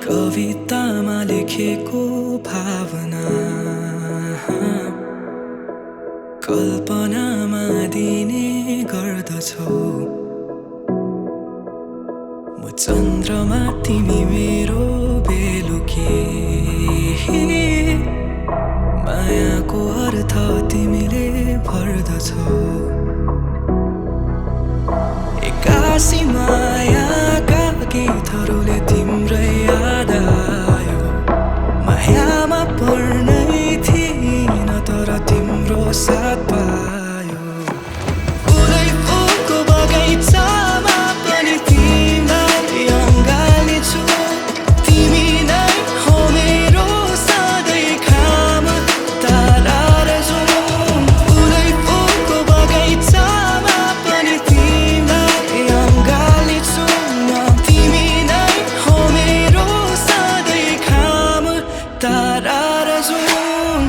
कवितामा लेखेको भावना कल्पनामा दिने गर्दछौ। म चन्द्रमा तिमी मेरो बेलुकी, मायाको अर्थ तिमीले भर्दछौ। एक्कासी मायाका गीतहरूले तिम्रै याद आयो। मायामा पर्नै थिइन तर तिम्रो साथ पायो। फुलै फुलको बगैँचामा पनि तिमीलाई अँगाल्नेछु। तिमी नै हो मेरो सधैँ खाम तारा र जुन। फुलै फुलको बगैँचामा पनि तिमीलाई अँगाल्नेछु म। तिमी नै हो मेरो सधैँ खाम तारा र जुन।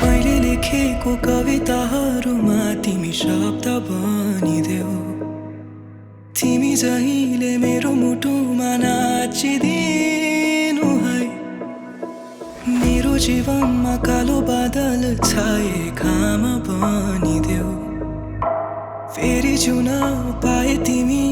मैले लेखेको कविताहरूमा तिमी शब्द बनिदेऊ। तिमी जहिले मेरो मुटुमा नाचिदिनु है। मेरो जीवनमा कालो बादल छाए घाम बनिदेऊ। फेरि जिउन पाए तिमी